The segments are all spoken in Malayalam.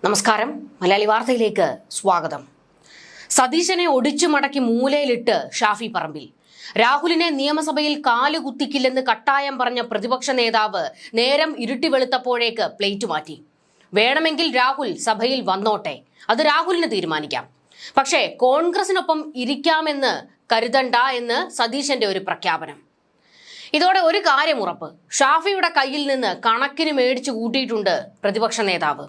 നമസ്കാരം. മലയാളി വാർത്തയിലേക്ക് സ്വാഗതം. സതീശനെ ഒടിച്ചു മടക്കി മൂലയിലിട്ട് ഷാഫി പറമ്പിൽ. രാഹുലിനെ നിയമസഭയിൽ കാലുകുത്തിക്കില്ലെന്ന് കട്ടായം പറഞ്ഞ പ്രതിപക്ഷ നേതാവ് നേരം ഇരുട്ടി വെളുത്തപ്പോഴേക്ക് പ്ലേറ്റ് മാറ്റി. വേണമെങ്കിൽ രാഹുൽ സഭയിൽ വന്നോട്ടെ, അത് രാഹുലിന് തീരുമാനിക്കാം. പക്ഷേ കോൺഗ്രസിനൊപ്പം ഇരിക്കാമെന്ന് കരുതണ്ട എന്ന് സതീശന്റെ ഒരു പ്രഖ്യാപനം. ഇതോടെ ഒരു കാര്യം ഉറപ്പ്, ഷാഫിയുടെ കയ്യിൽ നിന്ന് കണക്കിന് മേടിച്ചു കൂട്ടിയിട്ടുണ്ട് പ്രതിപക്ഷ നേതാവ്.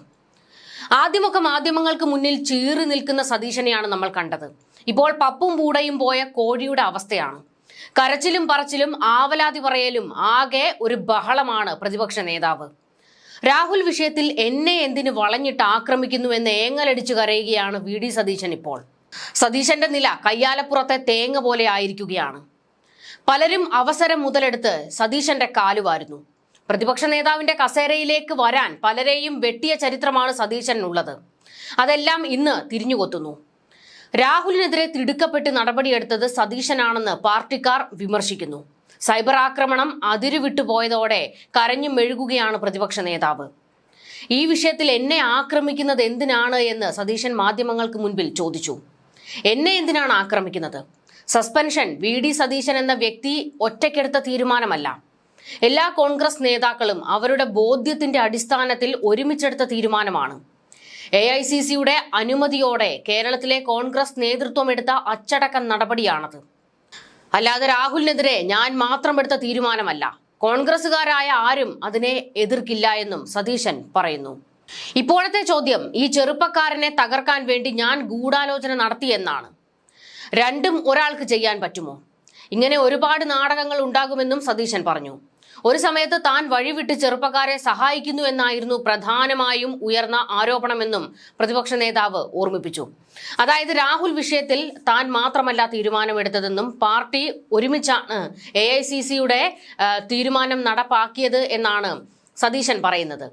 ആദ്യമൊക്കെ മാധ്യമങ്ങൾക്ക് മുന്നിൽ ചീറി നിൽക്കുന്ന സതീശനെയാണ് നമ്മൾ കണ്ടത്. ഇപ്പോൾ പപ്പും പൂടയും പോയ കോഴിയുടെ അവസ്ഥയാണ്. കരച്ചിലും പറച്ചിലും ആവലാതി പറയലും ആകെ ഒരു ബഹളമാണ് പ്രതിപക്ഷ നേതാവ്. രാഹുൽ വിഷയത്തിൽ എന്നെ എന്തിനു വളഞ്ഞിട്ട് ആക്രമിക്കുന്നുവെന്ന് ഏങ്ങലടിച്ചു കരയുകയാണ് വി.ഡി. സതീശൻ. ഇപ്പോൾ സതീശന്റെ നില കയ്യാലപ്പുറത്തെ തേങ്ങ പോലെ ആയിരിക്കുകയാണ്. പലരും അവസരം മുതലെടുത്ത് സതീശന്റെ കാലുവാരുന്നു. പ്രതിപക്ഷ നേതാവിന്റെ കസേരയിലേക്ക് വരാൻ പലരെയും വെട്ടിയ ചരിത്രമാണ് സതീശനുള്ളത്. അതെല്ലാം ഇന്ന് തിരിഞ്ഞുകൊത്തുന്നു. രാഹുലിനെതിരെ തിടുക്കപ്പെട്ട് നടപടിയെടുത്തത് സതീശനാണെന്ന് പാർട്ടിക്കാർ വിമർശിക്കുന്നു. സൈബർ ആക്രമണം അതിരുവിട്ടുപോയതോടെ കരഞ്ഞു മെഴുകുകയാണ് പ്രതിപക്ഷ നേതാവ്. ഈ വിഷയത്തിൽ എന്നെ ആക്രമിക്കുന്നത് എന്തിനാണ് എന്ന് സതീശൻ മാധ്യമങ്ങൾക്ക് മുൻപിൽ ചോദിച്ചു. എന്നെ എന്തിനാണ് ആക്രമിക്കുന്നത്? Suspension VD. സതീശൻ എന്ന വ്യക്തി ഒറ്റയ്ക്കെടുത്ത തീരുമാനമല്ല. എല്ലാ കോൺഗ്രസ് നേതാക്കളും അവരുടെ ബോധ്യത്തിന്റെ അടിസ്ഥാനത്തിൽ ഒരുമിച്ചെടുത്ത തീരുമാനമാണ്. AICCയുടെ അനുമതിയോടെ കേരളത്തിലെ കോൺഗ്രസ് നേതൃത്വം എടുത്ത അച്ചടക്ക നടപടിയാണത്. അല്ലാതെ രാഹുലിനെതിരെ ഞാൻ മാത്രം എടുത്ത തീരുമാനമല്ല. കോൺഗ്രസുകാരായ ആരും അതിനെ എതിർക്കില്ല എന്നും സതീശൻ പറയുന്നു. ഇപ്പോഴത്തെ ചോദ്യം, ഈ ചെറുപ്പക്കാരനെ തകർക്കാൻ വേണ്ടി ഞാൻ ഗൂഢാലോചന നടത്തിയെന്നാണ്. രണ്ടും ഒരാൾക്ക് ചെയ്യാൻ പറ്റുമോ? ഇങ്ങനെ ഒരുപാട് നാടകങ്ങൾ ഉണ്ടാകുമെന്നും സതീശൻ പറഞ്ഞു. ഒരു സമയത്ത് താൻ വഴിവിട്ട് ചെറുപ്പക്കാരെ സഹായിക്കുന്നു എന്നായിരുന്നു പ്രധാനമായും ഉയർന്ന ആരോപണമെന്നും പ്രതിപക്ഷ നേതാവ് ഓർമ്മിപ്പിച്ചു. അതായത് രാഹുൽ വിഷയത്തിൽ താൻ മാത്രമല്ല തീരുമാനമെടുത്തതെന്നും പാർട്ടി ഒരുമിച്ചാണ് AICCയുടെ തീരുമാനം നടപ്പാക്കിയത് എന്നാണ് സതീശൻ പറയുന്നത്.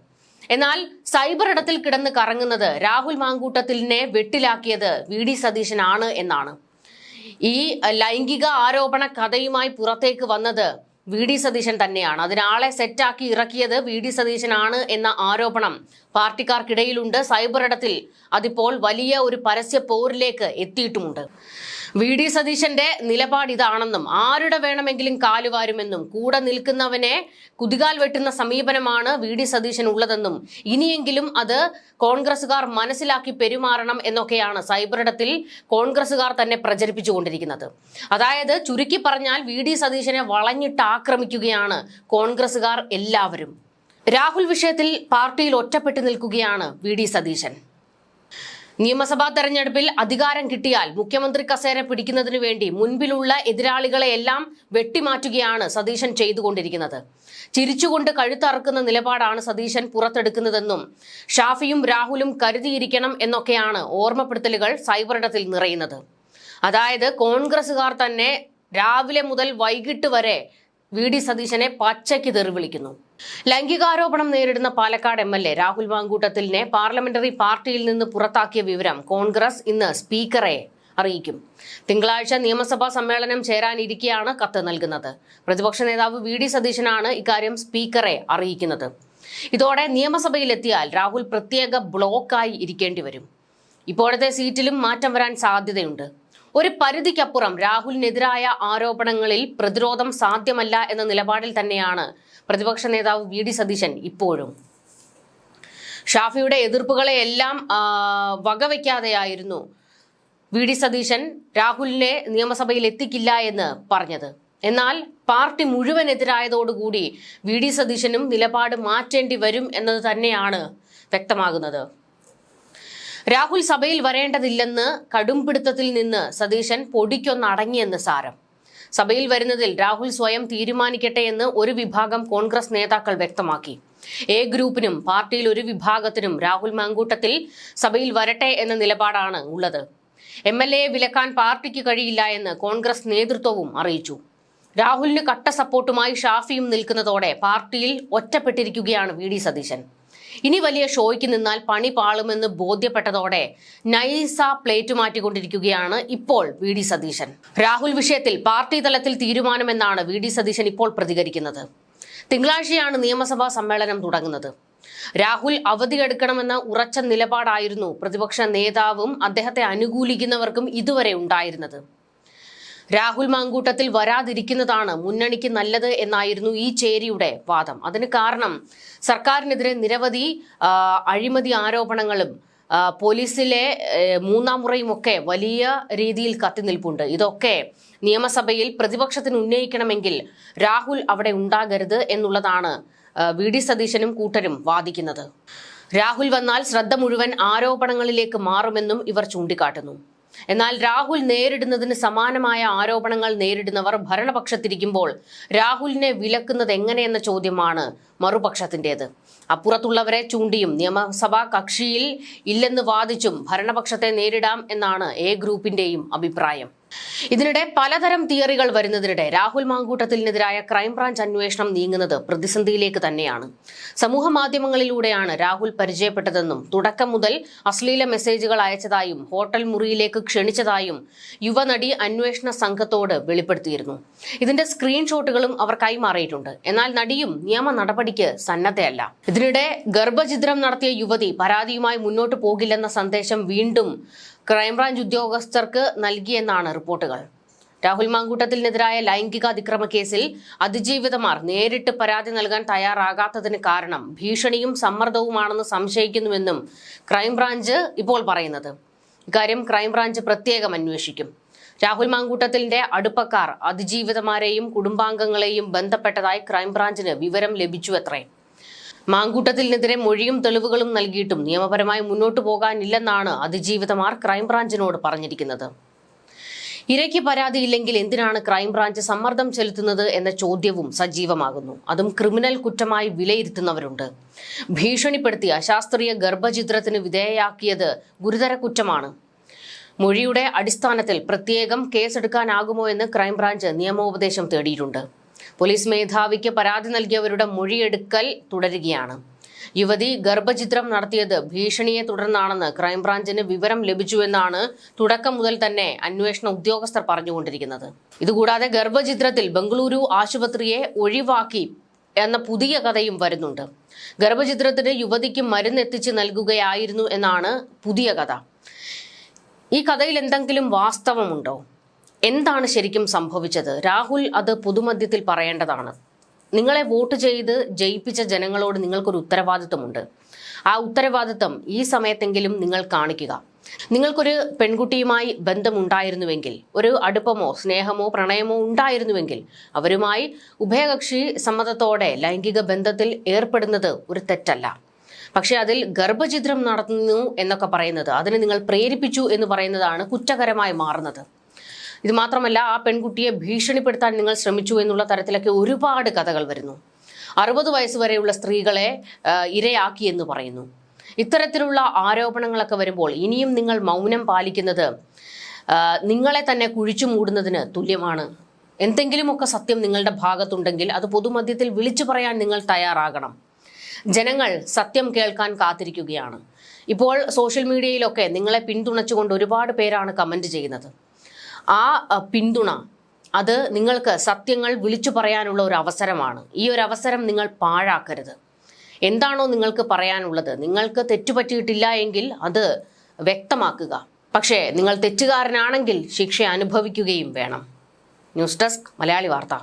എന്നാൽ സൈബർ ഇടത്തിൽ കിടന്ന് കറങ്ങുന്നത് രാഹുൽ മാങ്കൂട്ടത്തിലിനെ വെട്ടിലാക്കിയത് വി.ഡി. സതീശനാണ് എന്നാണ്. ഈ ലൈംഗിക ആരോപണ കഥയുമായി പുറത്തേക്ക് വന്നത് വി.ഡി. സതീശൻ തന്നെയാണ്. അതിനാളെ സെറ്റാക്കി ഇറക്കിയത് വി.ഡി. സതീശനാണ് എന്ന ആരോപണം പാർട്ടിക്കാർക്കിടയിലുണ്ട്. സൈബർ ഇടത്തിൽ അതിപ്പോൾ വലിയ ഒരു പരസ്യ പോരിലേക്ക് എത്തിയിട്ടുമുണ്ട്. വി.ഡി. സതീശന്റെ നിലപാട് ഇതാണെന്നും ആരുടെ വേണമെങ്കിലും കാലുവാരുമെന്നും കൂടെ നിൽക്കുന്നവനെ കുതികാൽ വെട്ടുന്ന സമീപനമാണ് വി.ഡി. സതീശൻ ഉള്ളതെന്നും ഇനിയെങ്കിലും അത് കോൺഗ്രസുകാർ മനസ്സിലാക്കി പെരുമാറണം എന്നൊക്കെയാണ് സൈബറിടത്തിൽ കോൺഗ്രസുകാർ തന്നെ പ്രചരിപ്പിച്ചുകൊണ്ടിരിക്കുന്നത്. അതായത് ചുരുക്കി പറഞ്ഞാൽ വി.ഡി. സതീശനെ വളഞ്ഞിട്ട് ആക്രമിക്കുകയാണ് കോൺഗ്രസുകാർ എല്ലാവരും. രാഹുൽ വിഷയത്തിൽ പാർട്ടിയിൽ ഒറ്റപ്പെട്ടു നിൽക്കുകയാണ് വി.ഡി. സതീശൻ. നിയമസഭാ തെരഞ്ഞെടുപ്പിൽ അധികാരം കിട്ടിയാൽ മുഖ്യമന്ത്രി കസേര പിടിക്കുന്നതിനു വേണ്ടി മുൻപിലുള്ള എതിരാളികളെയെല്ലാം വെട്ടിമാറ്റുകയാണ് സതീശൻ ചെയ്തുകൊണ്ടിരിക്കുന്നത്. ചിരിച്ചുകൊണ്ട് കഴുത്തറക്കുന്ന നിലപാടാണ് സതീശൻ പുറത്തെടുക്കുന്നതെന്നും ഷാഫിയും രാഹുലും കരുതിയിരിക്കണം എന്നൊക്കെയാണ് ഓർമ്മപ്പെടുത്തലുകൾ സൈബറിടത്തിൽ നിറയുന്നത്. അതായത് കോൺഗ്രസുകാർ തന്നെ രാവിലെ മുതൽ വൈകിട്ട് വരെ വി.ഡി. സതീശനെ പച്ചയ്ക്ക് തെറി വിളിക്കുന്നു. ലൈംഗികാരോപണം നേരിടുന്ന പാലക്കാട് MLA രാഹുൽ മാങ്കൂട്ടത്തിലിനെ പാർലമെന്ററി പാർട്ടിയിൽ നിന്ന് പുറത്താക്കിയ വിവരം കോൺഗ്രസ് ഇന്ന് സ്പീക്കറെ അറിയിക്കും. തിങ്കളാഴ്ച നിയമസഭാ സമ്മേളനം ചേരാനിരിക്കെയാണ് കത്ത് നൽകുന്നത്. പ്രതിപക്ഷ നേതാവ് വി.ഡി. സതീശനാണ് ഇക്കാര്യം സ്പീക്കറെ അറിയിക്കുന്നത്. ഇതോടെ നിയമസഭയിലെത്തിയാൽ രാഹുൽ പ്രത്യേക ബ്ലോക്കായി ഇരിക്കേണ്ടി വരും. ഇപ്പോഴത്തെ സീറ്റിലും മാറ്റം വരാൻ സാധ്യതയുണ്ട്. ഒരു പരിധിക്കപ്പുറം രാഹുലിനെതിരായ ആരോപണങ്ങളിൽ പ്രതിരോധം സാധ്യമല്ല എന്ന നിലപാടിൽ തന്നെയാണ് പ്രതിപക്ഷ നേതാവ് വി.ഡി. സതീശൻ ഇപ്പോഴും. ഷാഫിയുടെ എതിർപ്പുകളെ എല്ലാം വകവയ്ക്കാതെയായിരുന്നു വി.ഡി. സതീശൻ രാഹുലിനെ നിയമസഭയിൽ എത്തിക്കില്ല എന്ന് പറഞ്ഞത്. എന്നാൽ പാർട്ടി മുഴുവൻ എതിരായതോടുകൂടി വി.ഡി. സതീശനും നിലപാട് മാറ്റേണ്ടി വരും എന്നത് തന്നെയാണ് വ്യക്തമാകുന്നത്. രാഹുൽ സഭയിൽ വരേണ്ടതില്ലെന്ന് കടുംപിടുത്തത്തിൽ നിന്ന് സതീശൻ പൊടിക്കൊന്നടങ്ങിയെന്ന് സാരം. സഭയിൽ വരുന്നതിൽ രാഹുൽ സ്വയം തീരുമാനിക്കട്ടെ എന്ന് ഒരു വിഭാഗം കോൺഗ്രസ് നേതാക്കൾ വ്യക്തമാക്കി. A ഗ്രൂപ്പിനും പാർട്ടിയിൽ ഒരു വിഭാഗത്തിനും രാഹുൽ മാങ്കൂട്ടത്തിൽ സഭയിൽ വരട്ടെ എന്ന നിലപാടാണ് ഉള്ളത്. MLAയെ വിലക്കാൻ പാർട്ടിക്ക് കഴിയില്ല എന്ന് കോൺഗ്രസ് നേതൃത്വവും അറിയിച്ചു. രാഹുലിന് കട്ട സപ്പോർട്ടുമായി ഷാഫിയും നിൽക്കുന്നതോടെ പാർട്ടിയിൽ ഒറ്റപ്പെട്ടിരിക്കുകയാണ് വി.ഡി. സതീശൻ. ഇനി വലിയ ഷോയ്ക്ക് നിന്നാൽ പണി പാളുമെന്ന് ബോധ്യപ്പെട്ടതോടെ നൈസ പ്ലേറ്റ് മാറ്റിക്കൊണ്ടിരിക്കുകയാണ് ഇപ്പോൾ വി.ഡി. സതീശൻ. രാഹുൽ വിഷയത്തിൽ പാർട്ടി തലത്തിൽ തീരുമാനമെന്നാണ് വി.ഡി. സതീശൻ ഇപ്പോൾ പ്രതികരിക്കുന്നത്. തിങ്കളാഴ്ചയാണ് നിയമസഭാ സമ്മേളനം തുടങ്ങുന്നത്. രാഹുൽ അവധിയെടുക്കണമെന്ന ഉറച്ച നിലപാടായിരുന്നു പ്രതിപക്ഷ നേതാവും അദ്ദേഹത്തെ അനുകൂലിക്കുന്നവർക്കും ഇതുവരെ ഉണ്ടായിരുന്നത്. രാഹുൽ മാങ്കൂട്ടത്തിൽ വരാതിരിക്കുന്നതാണ് മുന്നണിക്ക് നല്ലത് എന്നായിരുന്നു ഈ ചേരിയുടെ വാദം. അതിന് കാരണം സർക്കാരിനെതിരെ നിരവധി അഴിമതി ആരോപണങ്ങളും പോലീസിലെ മൂന്നാം മുറയുമൊക്കെ വലിയ രീതിയിൽ കത്തിനിൽപ്പുണ്ട്. ഇതൊക്കെ നിയമസഭയിൽ പ്രതിപക്ഷത്തിന് ഉന്നയിക്കണമെങ്കിൽ രാഹുൽ അവിടെ ഉണ്ടാകരുത് എന്നുള്ളതാണ് വി.ഡി. സതീശനും കൂട്ടരും വാദിക്കുന്നത്. രാഹുൽ വന്നാൽ ശ്രദ്ധ മുഴുവൻ ആരോപണങ്ങളിലേക്ക് മാറുമെന്നും ഇവർ ചൂണ്ടിക്കാട്ടുന്നു. എന്നാൽ രാഹുൽ നേരിടുന്നതിന് സമാനമായ ആരോപണങ്ങൾ നേരിടുന്നവർ ഭരണപക്ഷത്തിരിക്കുമ്പോൾ രാഹുലിനെ വിലക്കുന്നത് എങ്ങനെയെന്ന ചോദ്യമാണ് മറുപക്ഷത്തിൻ്റെത്. അപ്പുറത്തുള്ളവരെ ചൂണ്ടിയും നിയമസഭാ കക്ഷിയിൽ ഇല്ലെന്ന് വാദിച്ചും ഭരണപക്ഷത്തെ നേരിടാം എന്നാണ് എ ഗ്രൂപ്പിന്റെയും അഭിപ്രായം. ഇതിനിടെ പലതരം തിയറികൾ വരുന്നതിനിടെ രാഹുൽ മാങ്കൂട്ടത്തിനെതിരായ ക്രൈംബ്രാഞ്ച് അന്വേഷണം നീങ്ങുന്നത് പ്രതിസന്ധിയിലേക്ക് തന്നെയാണ്. സമൂഹ മാധ്യമങ്ങളിലൂടെയാണ് രാഹുൽ പരിചയപ്പെട്ടതെന്നും തുടക്കം മുതൽ അശ്ലീല മെസ്സേജുകൾ അയച്ചതായും ഹോട്ടൽ മുറിയിലേക്ക് ക്ഷണിച്ചതായും യുവനടി അന്വേഷണ സംഘത്തോട് വെളിപ്പെടുത്തിയിരുന്നു. ഇതിന്റെ സ്ക്രീൻഷോട്ടുകളും അവർ കൈമാറിയിട്ടുണ്ട്. എന്നാൽ നടിയും നിയമ നടപടിക്ക് സന്നദ്ധയല്ല. ഇതിനിടെ ഗർഭഛിദ്രം നടത്തിയ യുവതി പരാതിയുമായി മുന്നോട്ട് പോകില്ലെന്ന സന്ദേശം വീണ്ടും ക്രൈംബ്രാഞ്ച് ഉദ്യോഗസ്ഥർക്ക് നൽകിയെന്നാണ് റിപ്പോർട്ടുകൾ. രാഹുൽ മാങ്കൂട്ടത്തിനെതിരായ ലൈംഗിക അതിക്രമ കേസിൽ അതിജീവിതമാർ നേരിട്ട് പരാതി നൽകാൻ തയ്യാറാകാത്തതിന് കാരണം ഭീഷണിയും സമ്മർദ്ദവുമാണെന്ന് സംശയിക്കുന്നുവെന്നും ക്രൈംബ്രാഞ്ച് ഇപ്പോൾ പറയുന്നത്. ഇക്കാര്യം ക്രൈംബ്രാഞ്ച് പ്രത്യേകം അന്വേഷിക്കും. രാഹുൽ മാങ്കൂട്ടത്തിന്റെ അടുപ്പക്കാർ അതിജീവിതമാരെയും കുടുംബാംഗങ്ങളെയും ബന്ധപ്പെട്ടതായി ക്രൈംബ്രാഞ്ചിന് വിവരം ലഭിച്ചുവത്രേ. മാങ്കൂട്ടത്തിനെതിരെ മൊഴിയും തെളിവുകളും നൽകിയിട്ടും നിയമപരമായി മുന്നോട്ടു പോകാനില്ലെന്നാണ് അതിജീവിതമാർ ക്രൈംബ്രാഞ്ചിനോട് പറഞ്ഞിരിക്കുന്നത്. ഇരയ്ക്ക് പരാതിയില്ലെങ്കിൽ എന്തിനാണ് ക്രൈംബ്രാഞ്ച് സമ്മർദ്ദം ചെലുത്തുന്നത് എന്ന ചോദ്യവും സജീവമാകുന്നു. അതും ക്രിമിനൽ കുറ്റമായി വിലയിരുത്തുന്നവരുണ്ട്. ഭീഷണിപ്പെടുത്തി അശാസ്ത്രീയ ഗർഭഛിദ്രത്തിന് വിധേയയാക്കിയത് ഗുരുതര കുറ്റമാണ്. മൊഴിയുടെ അടിസ്ഥാനത്തിൽ പ്രത്യേകം കേസെടുക്കാനാകുമോ എന്ന് ക്രൈംബ്രാഞ്ച് നിയമോപദേശം തേടിയിട്ടുണ്ട്. പോലീസ് മേധാവിക്ക് പരാതി നൽകിയവരുടെ മൊഴിയെടുക്കൽ തുടരുകയാണ്. യുവതി ഗർഭഛിദ്രം നടത്തിയത് ഭീഷണിയെ തുടർന്നാണെന്ന് ക്രൈംബ്രാഞ്ചിന് വിവരം ലഭിച്ചുവെന്നാണ് തുടക്കം മുതൽ തന്നെ അന്വേഷണ ഉദ്യോഗസ്ഥർ പറഞ്ഞുകൊണ്ടിരിക്കുന്നത്. ഇതുകൂടാതെ ഗർഭഛിദ്രത്തിൽ ബംഗളൂരു ആശുപത്രിയെ ഒഴിവാക്കി എന്ന പുതിയ കഥയും വരുന്നുണ്ട്. ഗർഭഛിദ്രത്തിന് യുവതിക്ക് മരുന്നെത്തിച്ച് നൽകുകയായിരുന്നു എന്നാണ് പുതിയ കഥ. ഈ കഥയിൽ എന്തെങ്കിലും വാസ്തവമുണ്ടോ? എന്താണ് ശരിക്കും സംഭവിച്ചത്? രാഹുൽ അത് പൊതുമധ്യത്തിൽ പറയേണ്ടതാണ്. നിങ്ങളെ വോട്ട് ചെയ്ത് ജയിപ്പിച്ച ജനങ്ങളോട് നിങ്ങൾക്കൊരു ഉത്തരവാദിത്വമുണ്ട്. ആ ഉത്തരവാദിത്വം ഈ സമയത്തെങ്കിലും നിങ്ങൾ കാണിക്കുക. നിങ്ങൾക്കൊരു പെൺകുട്ടിയുമായി ബന്ധമുണ്ടായിരുന്നുവെങ്കിൽ, ഒരു അടുപ്പമോ സ്നേഹമോ പ്രണയമോ ഉണ്ടായിരുന്നുവെങ്കിൽ അവരുമായി ഉഭയകക്ഷി സമ്മതത്തോടെ ലൈംഗിക ബന്ധത്തിൽ ഏർപ്പെടുന്നത് ഒരു തെറ്റല്ല. പക്ഷെ അതിൽ ഗർഭഛിദ്രം നടത്തുന്നു എന്നൊക്കെ പറയുന്നത്, അതിന് നിങ്ങൾ പ്രേരിപ്പിച്ചു എന്ന് പറയുന്നതാണ് കുറ്റകരമായി മാറുന്നത്. ഇത് മാത്രമല്ല, ആ പെൺകുട്ടിയെ ഭീഷണിപ്പെടുത്താൻ നിങ്ങൾ ശ്രമിച്ചു എന്നുള്ള തരത്തിലൊക്കെ ഒരുപാട് കഥകൾ വരുന്നു. 60 വയസ്സ് വരെയുള്ള സ്ത്രീകളെ ഇരയാക്കി എന്ന് പറയുന്നു. ഇത്തരത്തിലുള്ള ആരോപണങ്ങളൊക്കെ വരുമ്പോൾ ഇനിയും നിങ്ങൾ മൗനം പാലിക്കുന്നത് നിങ്ങളെ തന്നെ കുഴിച്ചു മൂടുന്നതിന് തുല്യമാണ്. എന്തെങ്കിലുമൊക്കെ സത്യം നിങ്ങളുടെ ഭാഗത്തുണ്ടെങ്കിൽ അത് പൊതുമധ്യത്തിൽ വിളിച്ചു പറയാൻ നിങ്ങൾ തയ്യാറാകണം. ജനങ്ങൾ സത്യം കേൾക്കാൻ കാത്തിരിക്കുകയാണ്. ഇപ്പോൾ സോഷ്യൽ മീഡിയയിലൊക്കെ നിങ്ങളെ പിന്തുണച്ചുകൊണ്ട് ഒരുപാട് പേരാണ് കമന്റ് ചെയ്യുന്നത്. ആ പിന്തുണ അത് നിങ്ങൾക്ക് സത്യങ്ങൾ വിളിച്ചു പറയാനുള്ള ഒരു അവസരമാണ്. ഈ ഒരു അവസരം നിങ്ങൾ പാഴാക്കരുത്. എന്താണോ നിങ്ങൾക്ക് പറയാനുള്ളത്, നിങ്ങൾക്ക് തെറ്റുപറ്റിയിട്ടില്ല എങ്കിൽ അത് വ്യക്തമാക്കുക. പക്ഷേ നിങ്ങൾ തെറ്റുകാരനാണെങ്കിൽ ശിക്ഷ അനുഭവിക്കുകയും വേണം. ന്യൂസ് ഡെസ്ക് മലയാളി വാർത്ത.